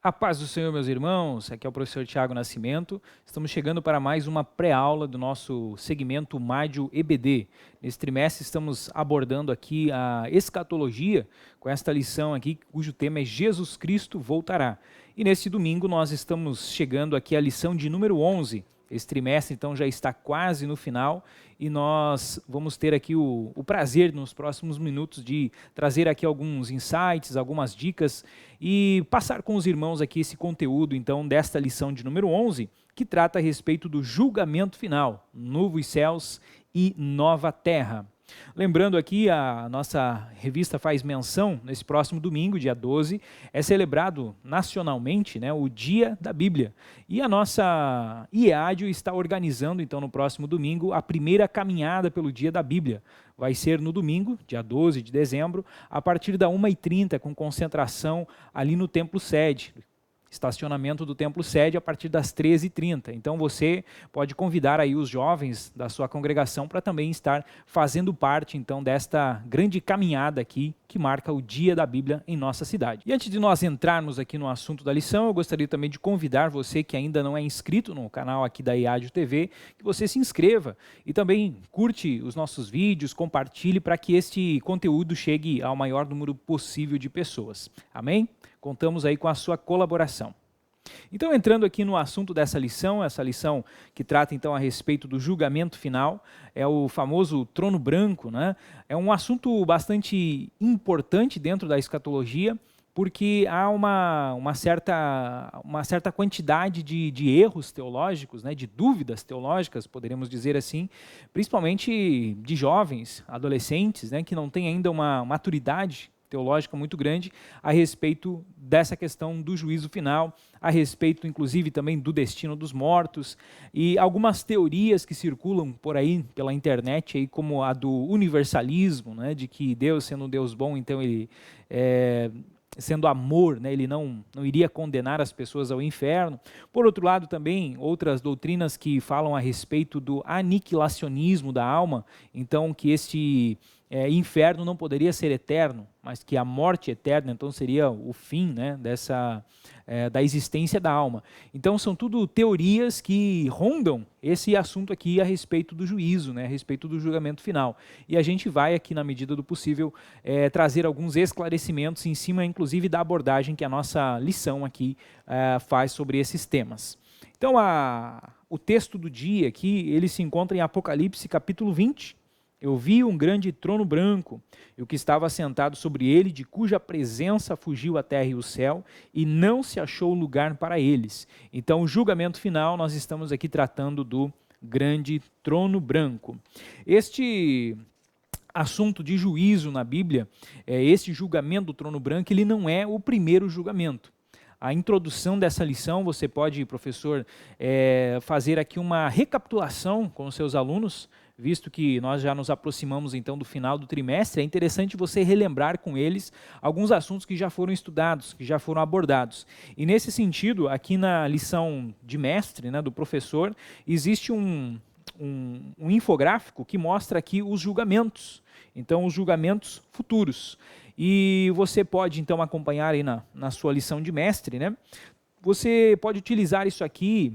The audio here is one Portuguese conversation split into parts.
A paz do Senhor, meus irmãos, aqui é o professor Tiago Nascimento. Estamos chegando para mais uma pré-aula do nosso segmento Mádio EBD. Nesse trimestre estamos abordando aqui a escatologia, com esta lição aqui, cujo tema é Jesus Cristo voltará. E neste domingo nós estamos chegando aqui à lição de número 11. Esse trimestre, então, já está quase no final e nós vamos ter aqui o prazer, nos próximos minutos, de trazer aqui alguns insights, algumas dicas e passar com os irmãos aqui esse conteúdo, então, desta lição de número 11, que trata a respeito do julgamento final, novos céus e nova terra. Lembrando aqui, a nossa revista faz menção, nesse próximo domingo, dia 12, é celebrado nacionalmente, o Dia da Bíblia. E a nossa IEADIO está organizando, então, no próximo domingo, a primeira caminhada pelo Dia da Bíblia. Vai ser no domingo, dia 12 de dezembro, a partir da 1h30, com concentração ali no Templo Sede. Estacionamento do Templo Sede a partir das 13h30. Então você pode convidar aí os jovens da sua congregação para também estar fazendo parte então desta grande caminhada aqui que marca o Dia da Bíblia em nossa cidade. E antes de nós entrarmos aqui no assunto da lição, eu gostaria também de convidar você que ainda não é inscrito no canal aqui da IEADIO TV, que você se inscreva e também curte os nossos vídeos, compartilhe para que este conteúdo chegue ao maior número possível de pessoas. Amém? Contamos aí com a sua colaboração. Então, entrando aqui no assunto dessa lição, essa lição que trata então a respeito do julgamento final, é o famoso trono branco, É um assunto bastante importante dentro da escatologia, porque há uma certa quantidade de erros teológicos, de dúvidas teológicas, poderíamos dizer assim, principalmente de jovens, adolescentes, que não têm ainda uma maturidade teológica muito grande a respeito dessa questão do juízo final, a respeito inclusive também do destino dos mortos e algumas teorias que circulam por aí pela internet, aí, como a do universalismo, de que Deus, sendo um Deus bom, então ele sendo amor, ele não iria condenar as pessoas ao inferno. Por outro lado também, outras doutrinas que falam a respeito do aniquilacionismo da alma, então que este inferno não poderia ser eterno, mas que a morte eterna então seria o fim da existência da alma. Então são tudo teorias que rondam esse assunto aqui a respeito do juízo, a respeito do julgamento final. E a gente vai aqui, na medida do possível, trazer alguns esclarecimentos em cima, inclusive, da abordagem que a nossa lição aqui faz sobre esses temas. Então o texto do dia aqui, ele se encontra em Apocalipse capítulo 20, Eu vi um grande trono branco, e o que estava sentado sobre ele, de cuja presença fugiu a terra e o céu, e não se achou lugar para eles. Então, o julgamento final, nós estamos aqui tratando do grande trono branco. Este assunto de juízo na Bíblia, esse julgamento do trono branco, ele não é o primeiro julgamento. A introdução dessa lição, você pode, professor, fazer aqui uma recapitulação com os seus alunos, visto que nós já nos aproximamos então do final do trimestre. É interessante você relembrar com eles alguns assuntos que já foram estudados, que já foram abordados. E nesse sentido, aqui na lição de mestre, do professor, existe um infográfico que mostra aqui os julgamentos, então os julgamentos futuros. E você pode então acompanhar aí na sua lição de mestre, Você pode utilizar isso aqui,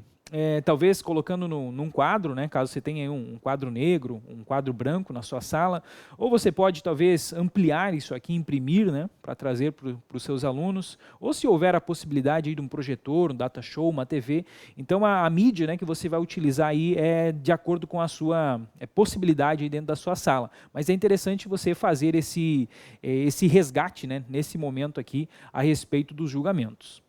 talvez colocando num quadro, caso você tenha um quadro negro, um quadro branco na sua sala, ou você pode talvez ampliar isso aqui, imprimir, para trazer para os seus alunos, ou se houver a possibilidade aí de um projetor, um data show, uma TV, então a mídia que você vai utilizar aí é de acordo com a sua possibilidade aí dentro da sua sala, mas é interessante você fazer esse resgate, nesse momento aqui, a respeito dos julgamentos.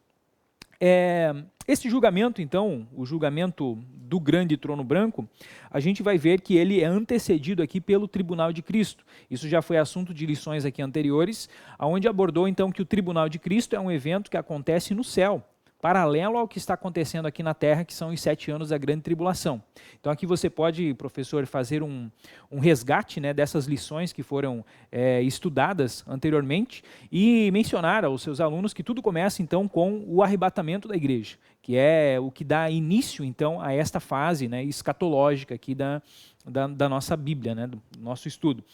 Esse julgamento, então, o julgamento do grande trono branco, a gente vai ver que ele é antecedido aqui pelo tribunal de Cristo. Isso já foi assunto de lições aqui anteriores, onde abordou então que o tribunal de Cristo é um evento que acontece no céu, paralelo ao que está acontecendo aqui na terra, que são os 7 anos da grande tribulação. Então aqui você pode, professor, fazer um resgate dessas lições que foram estudadas anteriormente e mencionar aos seus alunos que tudo começa então com o arrebatamento da igreja, que é o que dá início então a esta fase escatológica aqui da nossa Bíblia, do nosso estudo.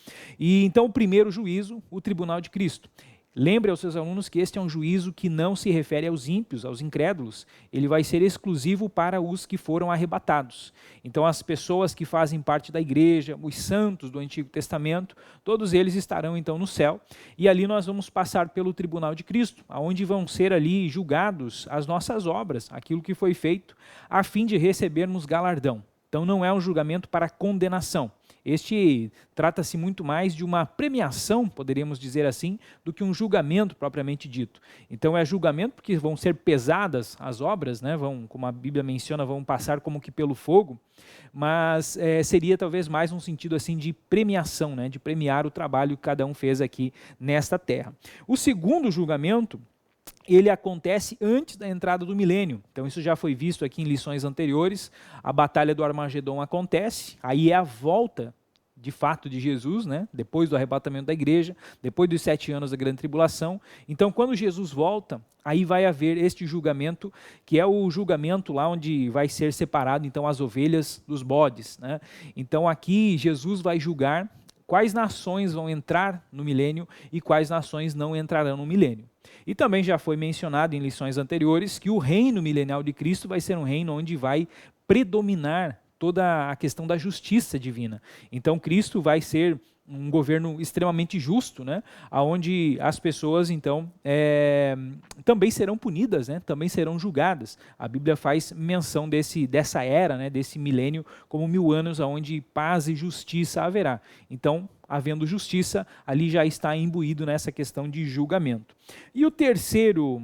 E então o primeiro juízo, o tribunal de Cristo. Lembre aos seus alunos que este é um juízo que não se refere aos ímpios, aos incrédulos. Ele vai ser exclusivo para os que foram arrebatados. Então, as pessoas que fazem parte da igreja, os santos do Antigo Testamento, todos eles estarão então no céu. E ali nós vamos passar pelo tribunal de Cristo, onde vão ser ali julgados as nossas obras, aquilo que foi feito, a fim de recebermos galardão. Então, não é um julgamento para condenação. Este trata-se muito mais de uma premiação, poderíamos dizer assim, do que um julgamento propriamente dito. Então é julgamento porque vão ser pesadas as obras, né? Vão, como a Bíblia menciona, vão passar como que pelo fogo, mas seria talvez mais um sentido assim de premiação, né? De premiar o trabalho que cada um fez aqui nesta terra. O segundo julgamento, ele acontece antes da entrada do milênio. Então isso já foi visto aqui em lições anteriores. A batalha do Armagedon acontece, aí é a volta de fato de Jesus, né? Depois do arrebatamento da igreja, depois dos 7 anos da grande tribulação. Então quando Jesus volta, aí vai haver este julgamento, que é o julgamento lá onde vai ser separado então as ovelhas dos bodes, né? Então aqui Jesus vai julgar quais nações vão entrar no milênio e quais nações não entrarão no milênio. E também já foi mencionado em lições anteriores que o reino milenial de Cristo vai ser um reino onde vai predominar toda a questão da justiça divina. Então Cristo vai ser um governo extremamente justo, né? Onde as pessoas então também serão punidas, né? Também serão julgadas. A Bíblia faz menção dessa era, né? Desse milênio como 1000 anos onde paz e justiça haverá. Então, havendo justiça, ali já está imbuído nessa questão de julgamento. E o terceiro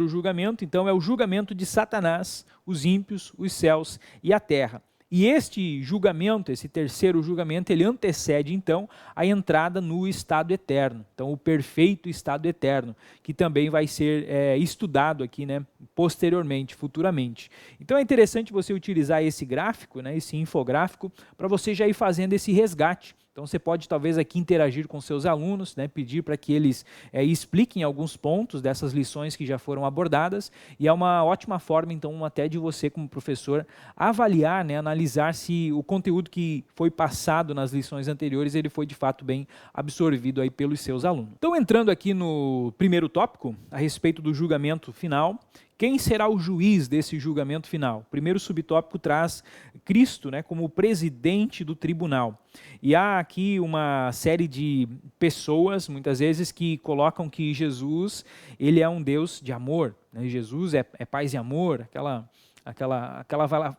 julgamento, então, é o julgamento de Satanás, os ímpios, os céus e a terra. E este julgamento, esse terceiro julgamento, ele antecede, então, a entrada no estado eterno. Então, o perfeito estado eterno, que também vai ser estudado aqui, né, posteriormente, futuramente. Então, é interessante você utilizar esse gráfico, né, esse infográfico, para você já ir fazendo esse resgate. Então você pode talvez aqui interagir com seus alunos, né, pedir para que eles expliquem alguns pontos dessas lições que já foram abordadas, e é uma ótima forma então até de você como professor avaliar, né, analisar se o conteúdo que foi passado nas lições anteriores ele foi de fato bem absorvido aí pelos seus alunos. Então entrando aqui no primeiro tópico, a respeito do julgamento final, quem será o juiz desse julgamento final? O primeiro subtópico traz Cristo, né, como presidente do tribunal. E há aqui uma série de pessoas, muitas vezes, que colocam que Jesus ele é um Deus de amor, né? Jesus é paz e amor, aquela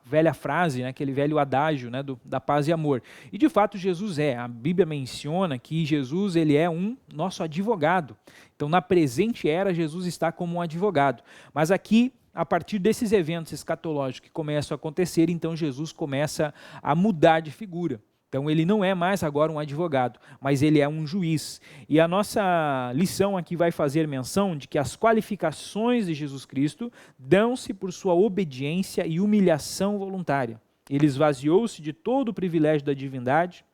velha frase, né, aquele velho adágio, né, da paz e amor. E de fato Jesus é. A Bíblia menciona que Jesus ele é um nosso advogado. Então na presente era Jesus está como um advogado. Mas aqui, a partir desses eventos escatológicos que começam a acontecer, então Jesus começa a mudar de figura. Então ele não é mais agora um advogado, mas ele é um juiz. E a nossa lição aqui vai fazer menção de que as qualificações de Jesus Cristo dão-se por sua obediência e humilhação voluntária. Ele esvaziou-se de todo o privilégio da divindade,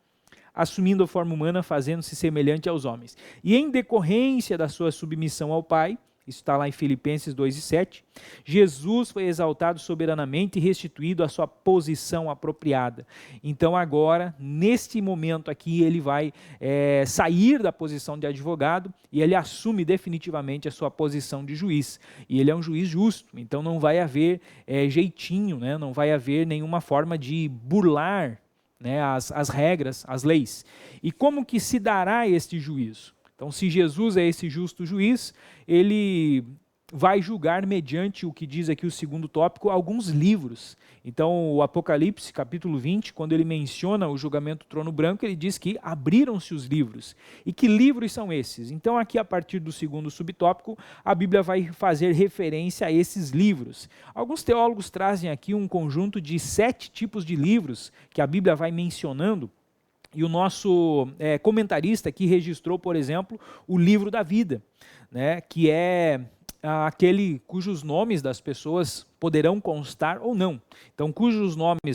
assumindo a forma humana, fazendo-se semelhante aos homens. E em decorrência da sua submissão ao Pai, isso está lá em Filipenses 2:7, Jesus foi exaltado soberanamente e restituído à sua posição apropriada. Então agora, neste momento aqui, ele vai sair da posição de advogado e ele assume definitivamente a sua posição de juiz. E ele é um juiz justo, então não vai haver jeitinho, né? Não vai haver nenhuma forma de burlar, né, as regras, as leis. E como que se dará este juízo? Então, se Jesus é esse justo juiz, ele vai julgar mediante o que diz aqui o segundo tópico, alguns livros. Então, o Apocalipse, capítulo 20, quando ele menciona o julgamento do trono branco, ele diz que abriram-se os livros. E que livros são esses? Então, aqui a partir do segundo subtópico, a Bíblia vai fazer referência a esses livros. Alguns teólogos trazem aqui um conjunto de 7 tipos de livros que a Bíblia vai mencionando. E o nosso comentarista aqui registrou, por exemplo, o livro da vida, né, que é aquele cujos nomes das pessoas poderão constar ou não. Então,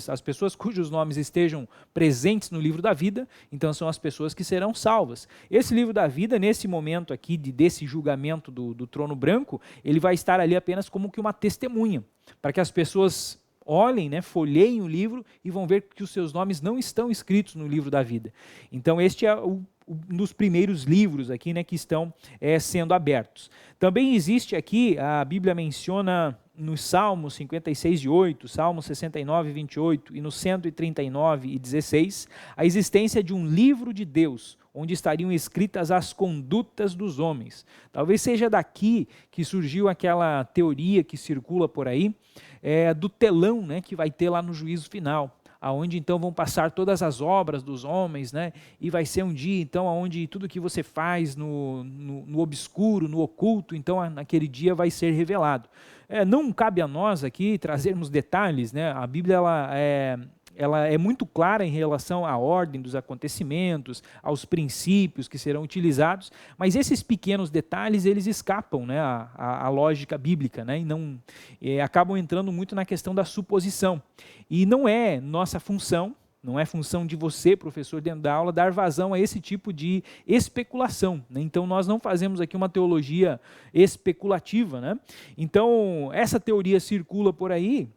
as pessoas cujos nomes estejam presentes no livro da vida, então são as pessoas que serão salvas. Esse livro da vida, nesse momento aqui desse julgamento do trono branco, ele vai estar ali apenas como que uma testemunha, para que as pessoas olhem, né, folheiem o livro e vão ver que os seus nomes não estão escritos no livro da vida. Então este é um dos primeiros livros aqui, né, que estão sendo abertos. Também existe aqui, a Bíblia menciona nos Salmos 56:8, Salmos 69:28 e no 139:16, a existência de um livro de Deus, onde estariam escritas as condutas dos homens. Talvez seja daqui que surgiu aquela teoria que circula por aí, do telão, né, que vai ter lá no juízo final, aonde então vão passar todas as obras dos homens, né, e vai ser um dia então onde tudo que você faz no obscuro, no oculto, então naquele dia vai ser revelado. Não cabe a nós aqui trazermos detalhes, né, a Bíblia ela é muito clara em relação à ordem dos acontecimentos, aos princípios que serão utilizados, mas esses pequenos detalhes, eles escapam, né, à lógica bíblica, né, e não, acabam entrando muito na questão da suposição. E não é nossa função, não é função de você, professor, dentro da aula, dar vazão a esse tipo de especulação, né? Então, nós não fazemos aqui uma teologia especulativa, né? Então, essa teoria circula por aí.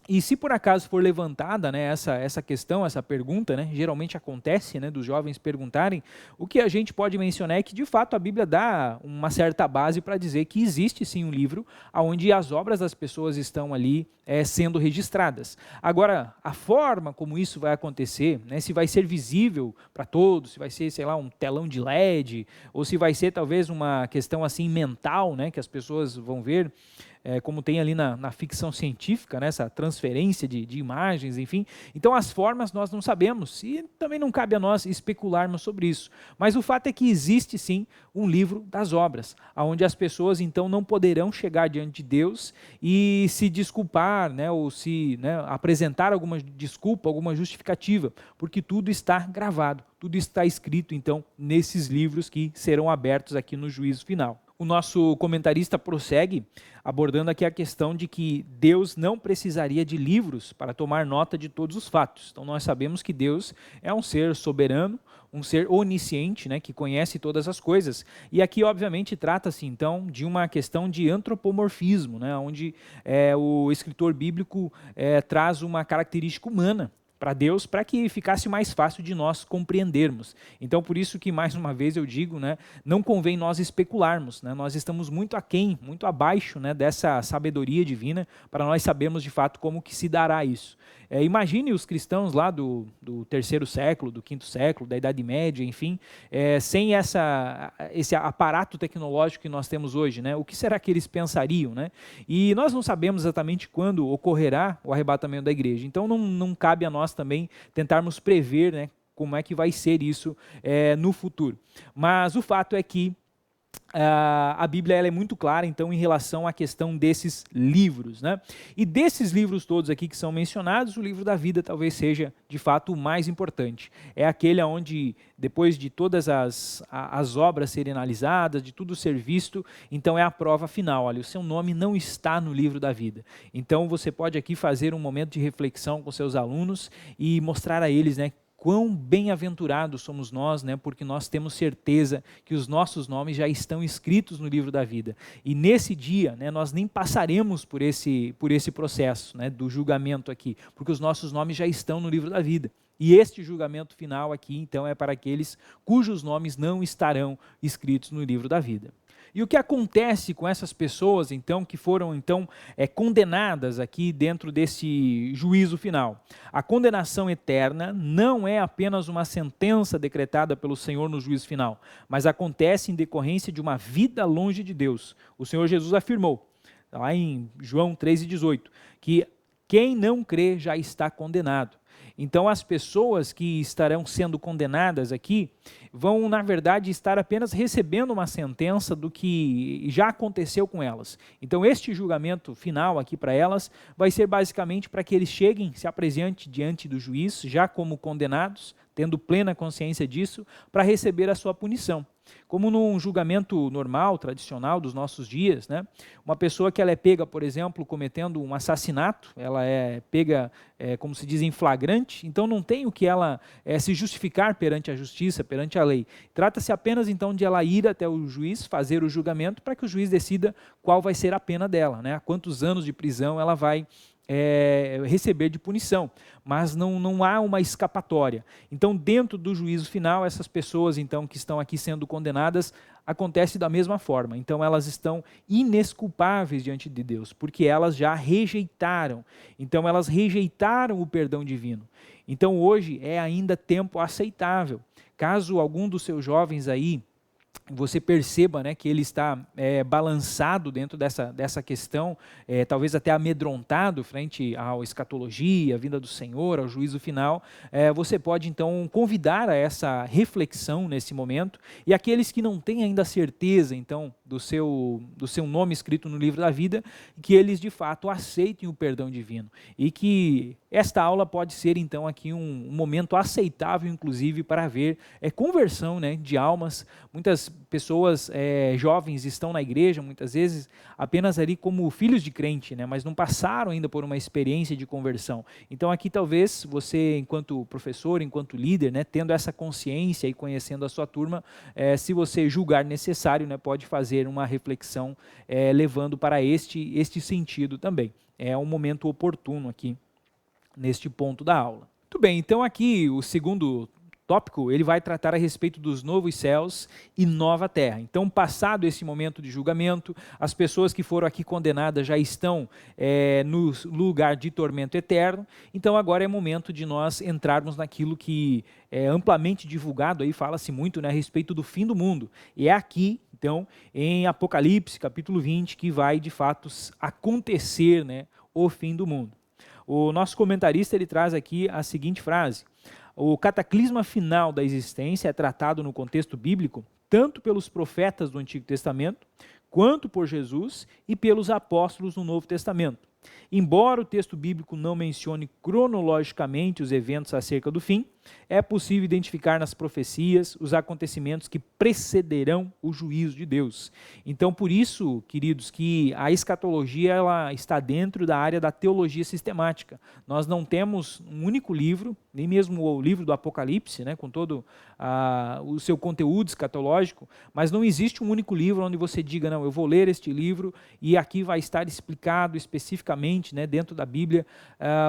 E se por acaso for levantada, né, essa questão, essa pergunta, né, geralmente acontece, né, dos jovens perguntarem, o que a gente pode mencionar é que de fato a Bíblia dá uma certa base para dizer que existe sim um livro onde as obras das pessoas estão ali sendo registradas. Agora, a forma como isso vai acontecer, né, se vai ser visível para todos, se vai ser, sei lá, um telão de LED, ou se vai ser talvez uma questão assim mental, né, que as pessoas vão ver, como tem ali na ficção científica, né, essa transferência de imagens, enfim. Então, as formas nós não sabemos e também não cabe a nós especularmos sobre isso. Mas o fato é que existe sim um livro das obras, onde as pessoas então não poderão chegar diante de Deus e se desculpar, né, ou se, né, apresentar alguma desculpa, alguma justificativa, porque tudo está gravado, tudo está escrito então nesses livros que serão abertos aqui no juízo final. O nosso comentarista prossegue abordando aqui a questão de que Deus não precisaria de livros para tomar nota de todos os fatos. Então nós sabemos que Deus é um ser soberano, um ser onisciente, né, que conhece todas as coisas. E aqui obviamente trata-se então de uma questão de antropomorfismo, né, onde o escritor bíblico traz uma característica humana para Deus, para que ficasse mais fácil de nós compreendermos. Então, por isso que, mais uma vez, eu digo, né, não convém nós especularmos, né, nós estamos muito aquém, muito abaixo, né, dessa sabedoria divina, para nós sabermos de fato como que se dará isso. Imagine os cristãos lá do terceiro século, do quinto século, da Idade Média, enfim, sem esse aparato tecnológico que nós temos hoje, né, o que será que eles pensariam, né? E nós não sabemos exatamente quando ocorrerá o arrebatamento da igreja, então não cabe a nós também tentarmos prever, né, como é que vai ser isso no futuro. Mas o fato é que a Bíblia ela é muito clara, então, em relação à questão desses livros, né? E desses livros todos aqui que são mencionados, o livro da vida talvez seja, de fato, o mais importante. É aquele onde, depois de todas as obras serem analisadas, de tudo ser visto, então é a prova final. Olha, o seu nome não está no livro da vida. Então, você pode aqui fazer um momento de reflexão com seus alunos e mostrar a eles, né, quão bem-aventurados somos nós, né, porque nós temos certeza que os nossos nomes já estão escritos no livro da vida. E nesse dia, né, nós nem passaremos por esse processo, né, do julgamento aqui, porque os nossos nomes já estão no livro da vida. E este julgamento final aqui, então, é para aqueles cujos nomes não estarão escritos no livro da vida. E o que acontece com essas pessoas, então, que foram, então, condenadas aqui dentro desse juízo final? A condenação eterna não é apenas uma sentença decretada pelo Senhor no juízo final, mas acontece em decorrência de uma vida longe de Deus. O Senhor Jesus afirmou, lá em João 3,18, que quem não crê já está condenado. Então, as pessoas que estarão sendo condenadas aqui vão, na verdade, estar apenas recebendo uma sentença do que já aconteceu com elas. Então, este julgamento final aqui para elas vai ser basicamente para que eles cheguem, se apresentem diante do juiz, já como condenados, tendo plena consciência disso, para receber a sua punição. Como num julgamento normal, tradicional dos nossos dias, né? Uma pessoa que ela é pega, por exemplo, cometendo um assassinato, ela é pega, como se diz, em flagrante, então não tem o que ela se justificar perante a justiça, perante a lei. Trata-se apenas então de ela ir até o juiz, fazer o julgamento, para que o juiz decida qual vai ser a pena dela, né? Quantos anos de prisão ela vai receber de punição, mas não há uma escapatória. Então, dentro do juízo final, essas pessoas então que estão aqui sendo condenadas, acontece da mesma forma. Então, elas estão inesculpáveis diante de Deus, porque elas já rejeitaram. Então, elas rejeitaram o perdão divino. Então, hoje é ainda tempo aceitável. Caso algum dos seus jovens aí, você perceba, né, que ele está balançado dentro dessa questão, talvez até amedrontado frente à escatologia, à vinda do Senhor, ao juízo final, você pode então convidar a essa reflexão nesse momento, e aqueles que não têm ainda certeza então do seu nome escrito no livro da vida, que eles de fato aceitem o perdão divino, e que esta aula pode ser então aqui um momento aceitável inclusive para haver conversão, né, de almas. Muitas pessoas jovens estão na igreja, muitas vezes, apenas ali como filhos de crente, né, mas não passaram ainda por uma experiência de conversão. Então aqui talvez você, enquanto professor, enquanto líder, né, tendo essa consciência e conhecendo a sua turma, se você julgar necessário, né, pode fazer uma reflexão levando para este sentido também. É um momento oportuno aqui, neste ponto da aula. Muito bem, então aqui o segundo tópico, ele vai tratar a respeito dos novos céus e nova terra. Então, passado esse momento de julgamento, as pessoas que foram aqui condenadas já estão no lugar de tormento eterno. Então, agora é momento de nós entrarmos naquilo que é amplamente divulgado, aí fala-se muito, né, a respeito do fim do mundo. E é aqui, então, em Apocalipse, capítulo 20, que vai, de fato, acontecer, né, o fim do mundo. O nosso comentarista ele traz aqui a seguinte frase: o cataclisma final da existência é tratado no contexto bíblico tanto pelos profetas do Antigo Testamento, quanto por Jesus e pelos apóstolos no Novo Testamento. Embora o texto bíblico não mencione cronologicamente os eventos acerca do fim, é possível identificar nas profecias os acontecimentos que precederão o juízo de Deus. Então, por isso, queridos, que a escatologia ela está dentro da área da teologia sistemática. Nós não temos um único livro, nem mesmo o livro do Apocalipse, né, com todo o seu conteúdo escatológico, mas não existe um único livro onde você diga, não, eu vou ler este livro e aqui vai estar explicado especificamente, né, dentro da Bíblia,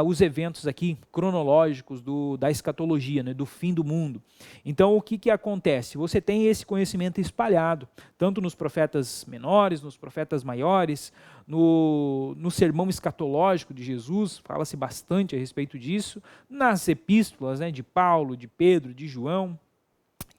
os eventos aqui cronológicos da escatologia, né, do fim do mundo. Então, o que acontece? Você tem esse conhecimento espalhado, tanto nos profetas menores, nos profetas maiores, no sermão escatológico de Jesus, fala-se bastante a respeito disso, nas epístolas, né, de Paulo, de Pedro, de João,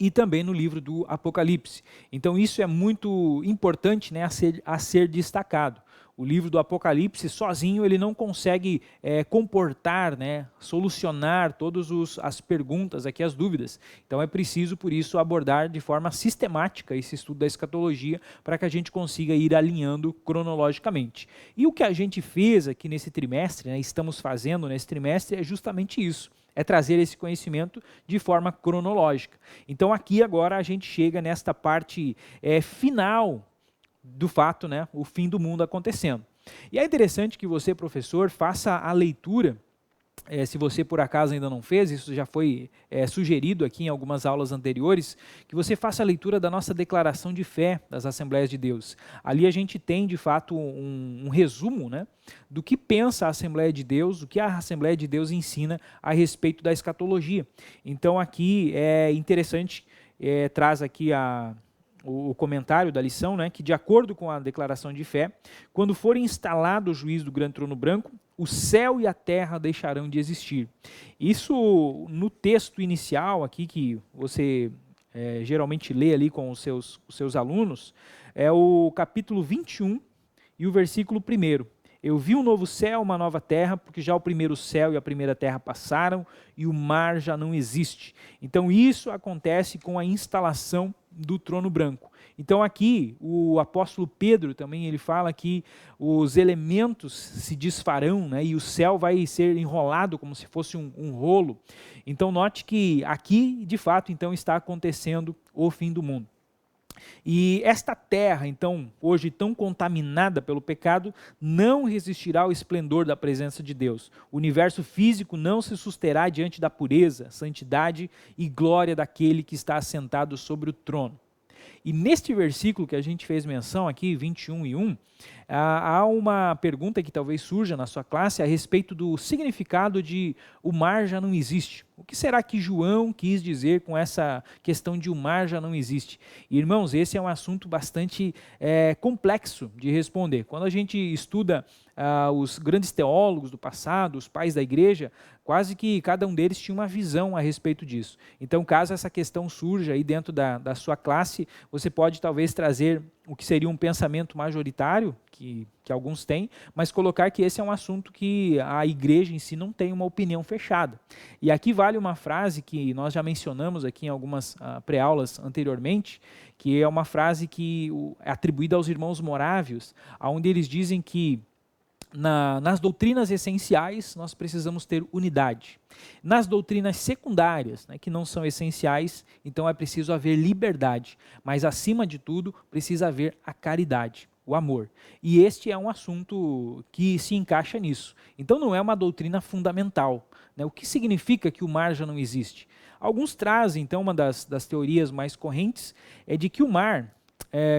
e também no livro do Apocalipse. Então isso é muito importante, né, a ser destacado. O livro do Apocalipse sozinho ele não consegue comportar, né, solucionar todas as perguntas, aqui, as dúvidas. Então é preciso, por isso, abordar de forma sistemática esse estudo da escatologia para que a gente consiga ir alinhando cronologicamente. E o que a gente fez aqui nesse trimestre, né, estamos fazendo nesse trimestre, é justamente isso. É trazer esse conhecimento de forma cronológica. Então aqui agora a gente chega nesta parte final do fato, né, o fim do mundo acontecendo. E é interessante que você, professor, faça a leitura, se você por acaso ainda não fez, isso já foi sugerido aqui em algumas aulas anteriores, que você faça a leitura da nossa declaração de fé das Assembleias de Deus. Ali a gente tem de fato um resumo, né, do que pensa a Assembleia de Deus, o que a Assembleia de Deus ensina a respeito da escatologia. Então aqui é interessante, traz aqui o comentário da lição, né, que de acordo com a declaração de fé, quando for instalado o juízo do grande trono branco, o céu e a terra deixarão de existir. Isso no texto inicial aqui, que você geralmente lê ali com os seus alunos, é o capítulo 21 e o versículo 1. Eu vi um novo céu, uma nova terra, porque já o primeiro céu e a primeira terra passaram e o mar já não existe. Então isso acontece com a instalação do trono branco. Então aqui o apóstolo Pedro também ele fala que os elementos se desfarão, né, e o céu vai ser enrolado como se fosse um rolo. Então note que aqui de fato então está acontecendo o fim do mundo. E esta terra, então, hoje tão contaminada pelo pecado, não resistirá ao esplendor da presença de Deus. O universo físico não se susterá diante da pureza, santidade e glória daquele que está assentado sobre o trono. E neste versículo que a gente fez menção aqui, 21:1, Há uma pergunta que talvez surja na sua classe a respeito do significado de o mar já não existe. O que será que João quis dizer com essa questão de o mar já não existe? E, irmãos, esse é um assunto bastante complexo de responder. Quando a gente estuda os grandes teólogos do passado, os pais da igreja, quase que cada um deles tinha uma visão a respeito disso. Então, caso essa questão surja aí dentro da sua classe, você pode talvez trazer o que seria um pensamento majoritário, que alguns têm, mas colocar que esse é um assunto que a igreja em si não tem uma opinião fechada. E aqui vale uma frase que nós já mencionamos aqui em algumas pré-aulas anteriormente, que é uma frase que é atribuída aos irmãos morávios, onde eles dizem que nas doutrinas essenciais, nós precisamos ter unidade. Nas doutrinas secundárias, né, que não são essenciais, então é preciso haver liberdade. Mas, acima de tudo, precisa haver a caridade, o amor. E este é um assunto que se encaixa nisso. Então, não é uma doutrina fundamental. Né? O que significa que o mar já não existe? Alguns trazem, então, uma das teorias mais correntes é de que o mar,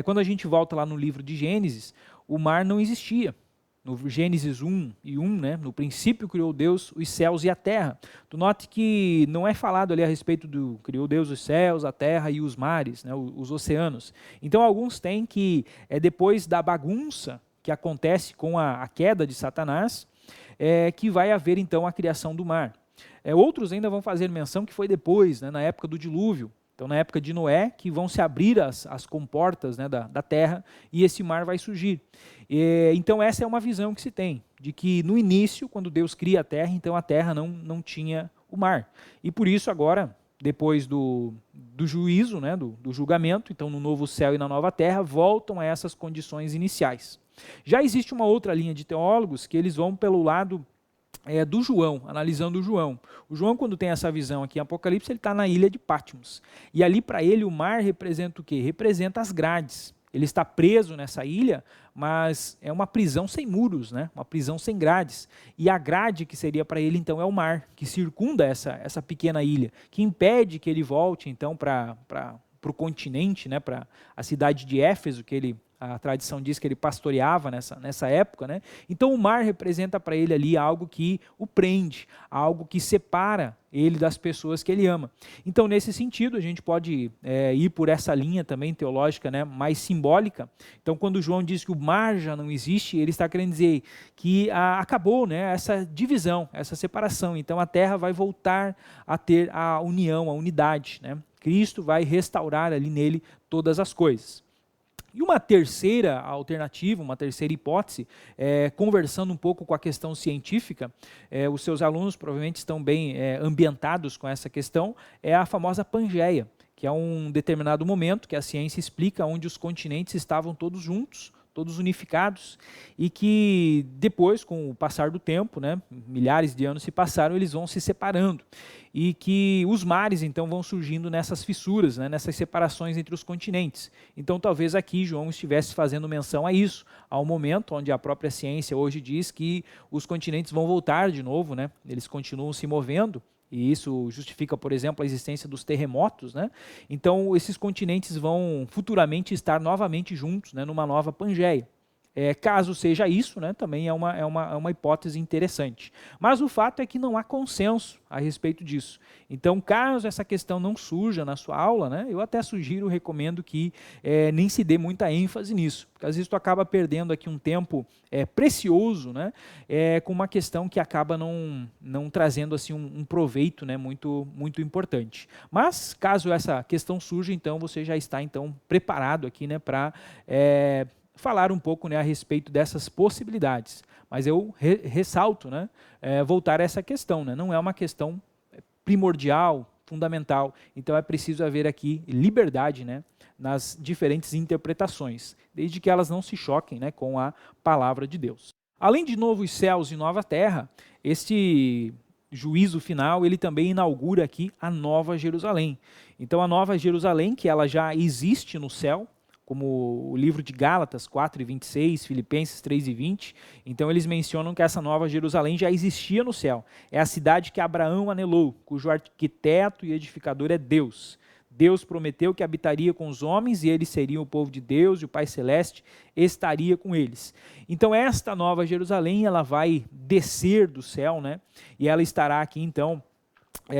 quando a gente volta lá no livro de Gênesis, o mar não existia. No Gênesis 1:1, né, no princípio criou Deus os céus e a terra. Tu note que não é falado ali a respeito do criou Deus os céus, a terra e os mares, né, os oceanos. Então alguns têm que depois da bagunça que acontece com a queda de Satanás, que vai haver então a criação do mar. Outros ainda vão fazer menção que foi depois, né, na época do dilúvio. Então, na época de Noé, que vão se abrir as comportas, né, da terra e esse mar vai surgir. Então, essa é uma visão que se tem, de que no início, quando Deus cria a terra, então a terra não tinha o mar. E por isso agora, depois do juízo, né, do julgamento, então no novo céu e na nova terra, voltam a essas condições iniciais. Já existe uma outra linha de teólogos que eles vão pelo lado do João, analisando o João. O João, quando tem essa visão aqui em Apocalipse, ele está na ilha de Patmos. E ali para ele o mar representa o quê? Representa as grades. Ele está preso nessa ilha, mas é uma prisão sem muros, né? Uma prisão sem grades. E a grade que seria para ele, então, é o mar, que circunda essa pequena ilha, que impede que ele volte, então, para o continente, né? Para a cidade de Éfeso, que a tradição diz que ele pastoreava nessa época, né? Então o mar representa para ele ali algo que o prende, algo que separa ele das pessoas que ele ama. Então, nesse sentido, a gente pode ir por essa linha também teológica, né, mais simbólica. Então, quando João diz que o mar já não existe, ele está querendo dizer que acabou, né, essa divisão, essa separação. Então, a terra vai voltar a ter a união, a unidade, né? Cristo vai restaurar ali nele todas as coisas. E uma terceira alternativa, uma terceira hipótese, conversando um pouco com a questão científica, os seus alunos provavelmente estão bem ambientados com essa questão, é a famosa Pangeia, que é um determinado momento que a ciência explica onde os continentes estavam todos juntos, todos unificados, e que depois, com o passar do tempo, né, milhares de anos se passaram, eles vão se separando. E que os mares, então, vão surgindo nessas fissuras, né, nessas separações entre os continentes. Então, talvez aqui João estivesse fazendo menção a isso, ao momento onde a própria ciência hoje diz que os continentes vão voltar de novo, né, eles continuam se movendo, e isso justifica, por exemplo, a existência dos terremotos, né? Então, esses continentes vão futuramente estar novamente juntos, né, numa nova Pangeia. Caso seja isso, né, também é uma hipótese interessante. Mas o fato é que não há consenso a respeito disso. Então, caso essa questão não surja na sua aula, né, eu até recomendo que nem se dê muita ênfase nisso, porque às vezes tu acaba perdendo aqui um tempo precioso, né, com uma questão que acaba não trazendo assim, um proveito, né, muito, muito importante. Mas, caso essa questão surja, então você já está então, preparado aqui, né, para falar um pouco, né, a respeito dessas possibilidades. Mas eu ressalto, né, voltar a essa questão, né, não é uma questão primordial, fundamental, então é preciso haver aqui liberdade, né, nas diferentes interpretações, desde que elas não se choquem, né, com a palavra de Deus. Além de novos céus e nova terra, este juízo final, ele também inaugura aqui a Nova Jerusalém. Então a Nova Jerusalém, que ela já existe no céu, como o livro de Gálatas 4:26, Filipenses 3:20, então eles mencionam que essa Nova Jerusalém já existia no céu. É a cidade que Abraão anelou, cujo arquiteto e edificador é Deus. Deus prometeu que habitaria com os homens e eles seriam o povo de Deus e o Pai Celeste estaria com eles. Então esta nova Jerusalém, ela vai descer do céu, né? E ela estará aqui então.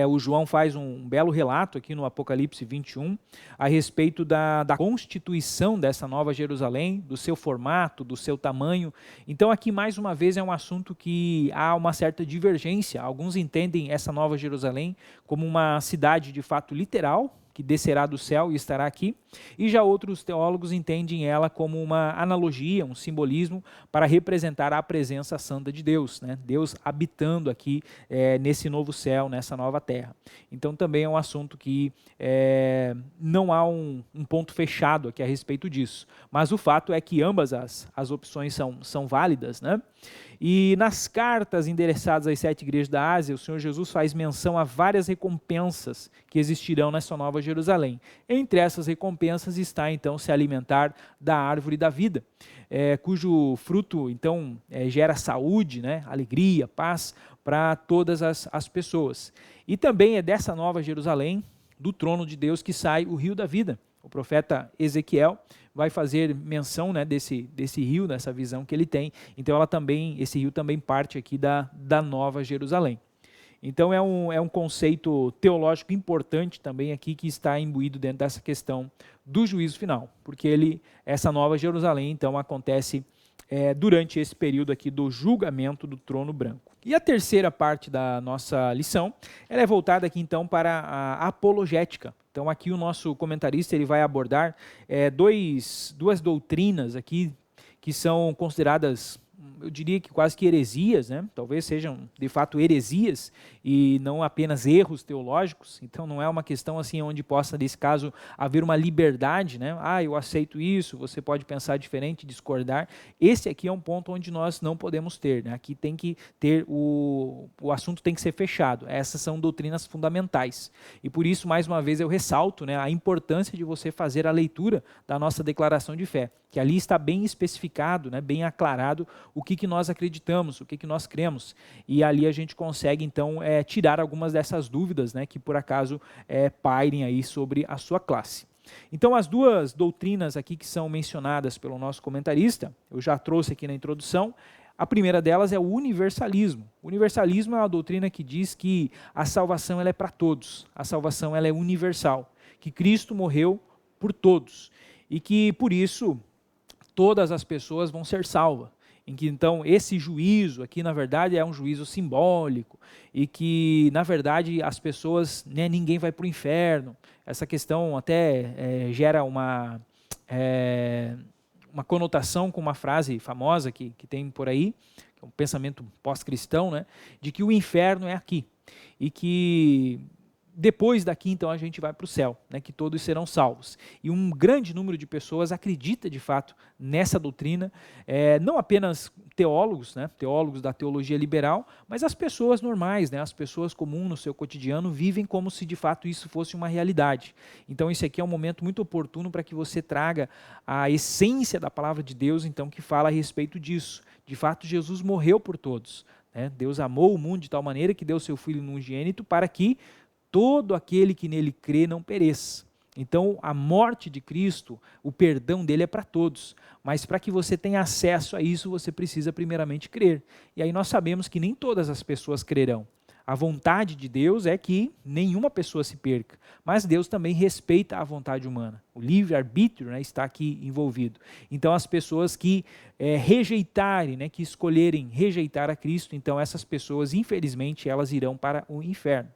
O João faz um belo relato aqui no Apocalipse 21 a respeito da constituição dessa nova Jerusalém, do seu formato, do seu tamanho. Então aqui mais uma vez é um assunto que há uma certa divergência. Alguns entendem essa nova Jerusalém como uma cidade de fato literal, que descerá do céu e estará aqui, e já outros teólogos entendem ela como uma analogia, um simbolismo para representar a presença santa de Deus, né? Deus habitando aqui nesse novo céu, nessa nova terra. Então também é um assunto que não há um ponto fechado aqui a respeito disso, mas o fato é que ambas as opções são válidas, né? E nas cartas endereçadas às 7 igrejas da Ásia, o Senhor Jesus faz menção a várias recompensas que existirão nessa nova Jerusalém. Entre essas recompensas está, então, se alimentar da árvore da vida, cujo fruto, então, gera saúde, né, alegria, paz para todas as pessoas. E também é dessa nova Jerusalém, do trono de Deus, que sai o rio da vida. O profeta Ezequiel vai fazer menção, né, desse rio, dessa visão que ele tem. Então esse rio também parte aqui da nova Jerusalém. Então é um conceito teológico importante também aqui que está imbuído dentro dessa questão do juízo final, porque essa nova Jerusalém então acontece durante esse período aqui do julgamento do trono branco. E a terceira parte da nossa lição, ela é voltada aqui então para a apologética. Então aqui o nosso comentarista ele vai abordar duas doutrinas aqui que são consideradas, eu diria que quase que heresias, né? Talvez sejam de fato heresias e não apenas erros teológicos. Então não é uma questão assim onde possa, nesse caso, haver uma liberdade, né? Eu aceito isso, você pode pensar diferente, discordar. Esse aqui é um ponto onde nós não podemos ter, né? Aqui tem que ter o assunto tem que ser fechado. Essas são doutrinas fundamentais. E por isso, mais uma vez, eu ressalto, né, a importância de você fazer a leitura da nossa declaração de fé, que ali está bem especificado, né, bem aclarado o que nós acreditamos, o que nós cremos. E ali a gente consegue, então, tirar algumas dessas dúvidas, né, que por acaso pairem aí sobre a sua classe. Então, as duas doutrinas aqui que são mencionadas pelo nosso comentarista, eu já trouxe aqui na introdução. A primeira delas é o universalismo. O universalismo é uma doutrina que diz que a salvação ela é para todos, a salvação ela é universal, que Cristo morreu por todos e que, por isso, todas as pessoas vão ser salvas. Em que, então, esse juízo aqui, na verdade, é um juízo simbólico e que, na verdade, as pessoas, né, ninguém vai para o inferno. Essa questão até gera uma conotação com uma frase famosa que tem por aí, que é um pensamento pós-cristão, né, de que o inferno é aqui e que depois daqui, então, a gente vai para o céu, né, que todos serão salvos. E um grande número de pessoas acredita, de fato, nessa doutrina, não apenas teólogos, né, teólogos da teologia liberal, mas as pessoas normais, né, as pessoas comuns no seu cotidiano, vivem como se, de fato, isso fosse uma realidade. Então, esse aqui é um momento muito oportuno para que você traga a essência da palavra de Deus, então, que fala a respeito disso. De fato, Jesus morreu por todos, né? Deus amou o mundo de tal maneira que deu seu Filho unigênito para que todo aquele que nele crê não pereça. Então, a morte de Cristo, o perdão dele é para todos, mas para que você tenha acesso a isso, você precisa primeiramente crer. E aí nós sabemos que nem todas as pessoas crerão. A vontade de Deus é que nenhuma pessoa se perca, mas Deus também respeita a vontade humana. O livre-arbítrio, né, está aqui envolvido. Então, as pessoas que rejeitarem, né, que escolherem rejeitar a Cristo, então essas pessoas, infelizmente, elas irão para o inferno.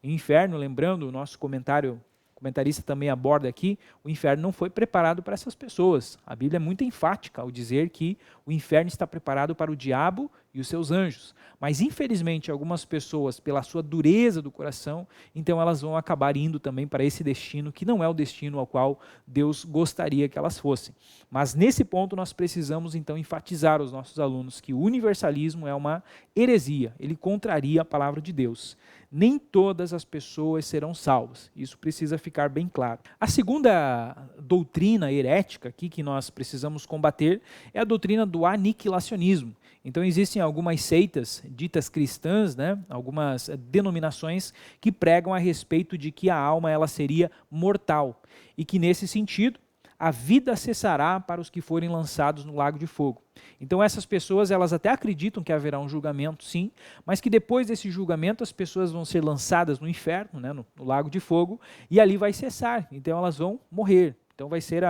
Inferno, lembrando, o nosso comentarista também aborda aqui, o inferno não foi preparado para essas pessoas. A Bíblia é muito enfática ao dizer que o inferno está preparado para o diabo e os seus anjos. Mas, infelizmente, algumas pessoas, pela sua dureza do coração, então elas vão acabar indo também para esse destino, que não é o destino ao qual Deus gostaria que elas fossem. Mas, nesse ponto, nós precisamos, então, enfatizar aos nossos alunos que o universalismo é uma heresia, ele contraria a palavra de Deus. nem todas as pessoas serão salvas. Isso precisa ficar bem claro. A segunda doutrina herética aqui que nós precisamos combater é a doutrina do aniquilacionismo. Então existem algumas seitas ditas cristãs, né, algumas denominações que pregam a respeito de que a alma ela seria mortal e que nesse sentido a vida cessará para os que forem lançados no lago de fogo. Então essas pessoas elas até acreditam que haverá um julgamento, sim, mas que depois desse julgamento as pessoas vão ser lançadas no inferno, né, no lago de fogo, e ali vai cessar. Então elas vão morrer. Então vai ser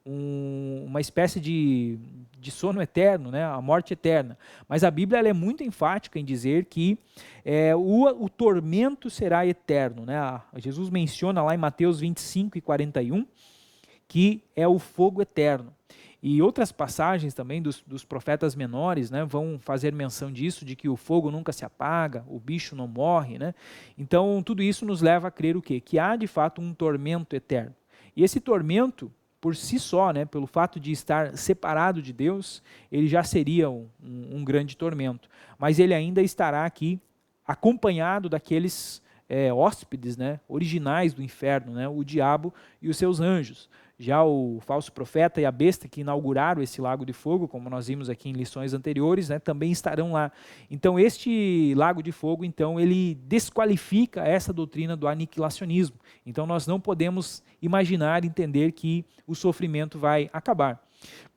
uma espécie de sono eterno, né, a morte eterna. Mas a Bíblia ela é muito enfática em dizer que o tormento será eterno. Né? Jesus menciona lá em Mateus 25 e 41 que é o fogo eterno. E outras passagens também dos profetas menores, né, vão fazer menção disso, de que o fogo nunca se apaga, o bicho não morre. Né? Então tudo isso nos leva a crer o quê? Que há de fato um tormento eterno. E esse tormento, por si só, né, pelo fato de estar separado de Deus, ele já seria um grande tormento. Mas ele ainda estará aqui acompanhado daqueles hóspedes, né, originais do inferno, né, o diabo e os seus anjos. Já o falso profeta e a besta que inauguraram esse lago de fogo, como nós vimos aqui em lições anteriores, né, também estarão lá. Então este lago de fogo, então, ele desqualifica essa doutrina do aniquilacionismo. Então nós não podemos imaginar, entender que o sofrimento vai acabar.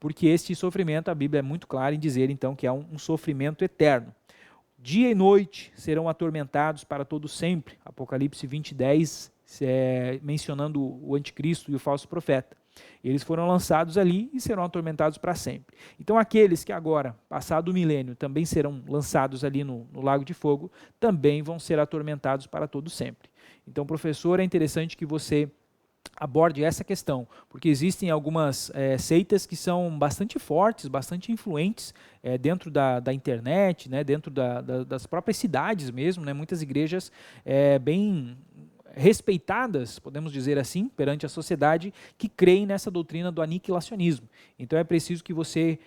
Porque este sofrimento, a Bíblia é muito clara em dizer então que é um sofrimento eterno. Dia e noite serão atormentados para todo sempre. Apocalipse 20:10, mencionando o anticristo e o falso profeta. Eles foram lançados ali e serão atormentados para sempre. Então aqueles que agora, passado o milênio, também serão lançados ali no lago de fogo, também vão ser atormentados para todo sempre. Então, professor, é interessante que você aborde essa questão, porque existem algumas seitas que são bastante fortes, bastante influentes dentro da internet, né, dentro das próprias cidades mesmo, né, muitas igrejas bem respeitadas, podemos dizer assim, perante a sociedade, que creem nessa doutrina do aniquilacionismo. Então é preciso que você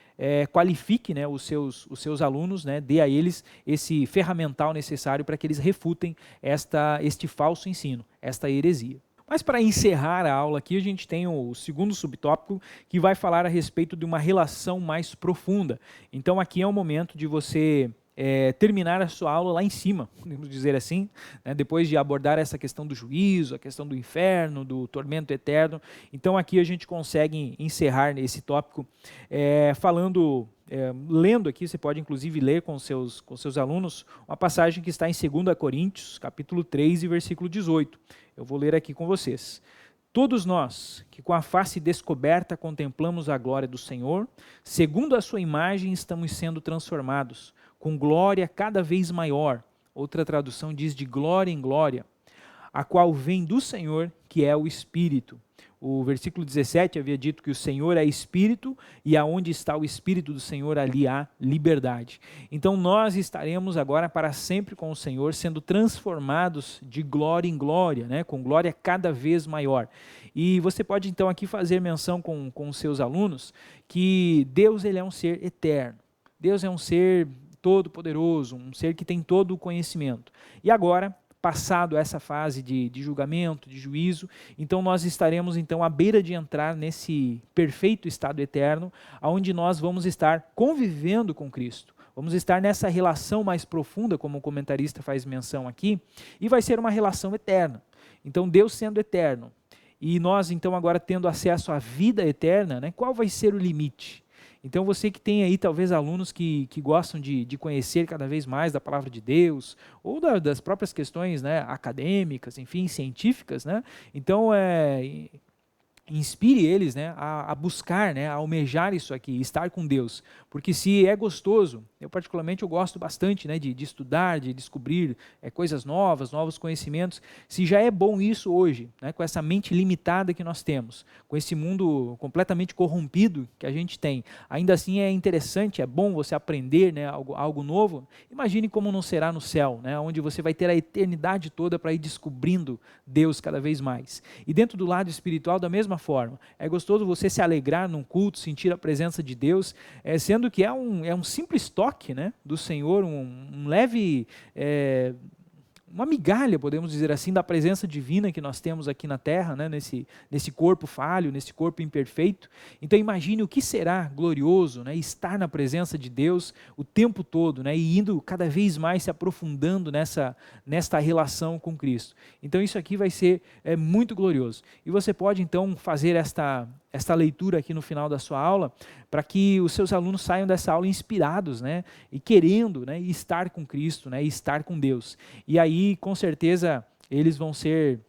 qualifique, né, os seus alunos, né, dê a eles esse ferramental necessário para que eles refutem este falso ensino, esta heresia. Mas para encerrar a aula aqui, a gente tem o segundo subtópico, que vai falar a respeito de uma relação mais profunda. Então aqui é o momento de você terminar a sua aula lá em cima, podemos dizer assim, né? Depois de abordar essa questão do juízo, a questão do inferno, do tormento eterno. Então aqui a gente consegue encerrar esse tópico lendo aqui, você pode inclusive ler com seus alunos, uma passagem que está em 2 Coríntios, capítulo 3 e versículo 18. Eu vou ler aqui com vocês. Todos nós, que com a face descoberta contemplamos a glória do Senhor, segundo a sua imagem estamos sendo transformados, com glória cada vez maior, outra tradução diz de glória em glória, a qual vem do Senhor, que é o Espírito. O versículo 17 havia dito que o Senhor é Espírito, e aonde está o Espírito do Senhor, ali há liberdade. Então nós estaremos agora para sempre com o Senhor, sendo transformados de glória em glória, né? Com glória cada vez maior. E você pode então aqui fazer menção com os seus alunos, que Deus ele é um ser eterno. Deus é um ser todo-poderoso, um ser que tem todo o conhecimento. E agora, passado essa fase de julgamento, de juízo, então nós estaremos então à beira de entrar nesse perfeito estado eterno, onde nós vamos estar convivendo com Cristo. Vamos estar nessa relação mais profunda, como o comentarista faz menção aqui, e vai ser uma relação eterna. Então Deus sendo eterno, e nós então agora tendo acesso à vida eterna, né, qual vai ser o limite? Então você que tem aí talvez alunos que gostam de conhecer cada vez mais da palavra de Deus, ou das próprias questões, né, acadêmicas, enfim, científicas, né? Então inspire eles, né, a buscar, né, a almejar isso aqui, estar com Deus, porque se é gostoso, eu particularmente gosto bastante, né, de estudar, de descobrir coisas novas, novos conhecimentos, se já é bom isso hoje, né, com essa mente limitada que nós temos, com esse mundo completamente corrompido que a gente tem, ainda assim é interessante, é bom você aprender, né, algo novo. Imagine como não será no céu, né, onde você vai ter a eternidade toda para ir descobrindo Deus cada vez mais. E dentro do lado espiritual, da mesma forma, é gostoso você se alegrar num culto, sentir a presença de Deus, sendo que é um simples toque, né, do Senhor, um leve uma migalha, podemos dizer assim, da presença divina que nós temos aqui na terra, né, nesse corpo falho, nesse corpo imperfeito. Então imagine o que será glorioso, né, estar na presença de Deus o tempo todo, né, e indo cada vez mais se aprofundando nesta relação com Cristo. Então isso aqui vai ser muito glorioso. E você pode então fazer esta leitura aqui no final da sua aula, para que os seus alunos saiam dessa aula inspirados, né, e querendo, né, estar com Cristo, né, e estar com Deus. E aí, com certeza, eles vão ser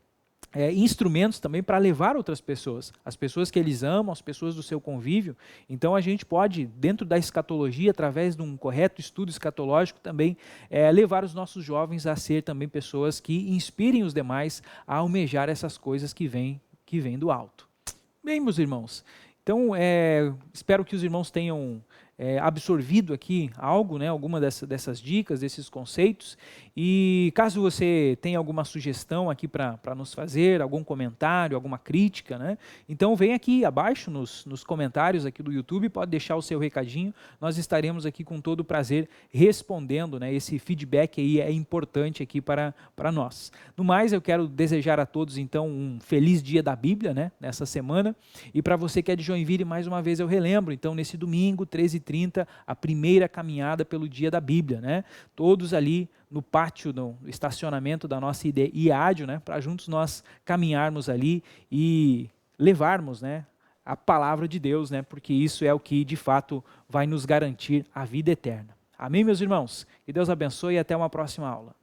instrumentos também para levar outras pessoas, as pessoas que eles amam, as pessoas do seu convívio. Então a gente pode, dentro da escatologia, através de um correto estudo escatológico também, levar os nossos jovens a ser também pessoas que inspirem os demais a almejar essas coisas que vêm do alto. Bem, meus irmãos, então espero que os irmãos tenham absorvido aqui algo, né, alguma dessas dicas, desses conceitos, e caso você tenha alguma sugestão aqui para nos fazer, algum comentário, alguma crítica, né, então vem aqui abaixo nos comentários aqui do YouTube, pode deixar o seu recadinho, nós estaremos aqui com todo o prazer respondendo, né, esse feedback aí é importante aqui para nós. No mais, eu quero desejar a todos então um feliz dia da Bíblia, né, nessa semana, e para você que é de Joinville, mais uma vez eu relembro, então nesse domingo, 13h30, a primeira caminhada pelo dia da Bíblia, né? Todos ali no pátio, no estacionamento da nossa IADIO, né? Para juntos nós caminharmos ali e levarmos, né, a palavra de Deus, né? Porque isso é o que de fato vai nos garantir a vida eterna. Amém, meus irmãos? Que Deus abençoe e até uma próxima aula.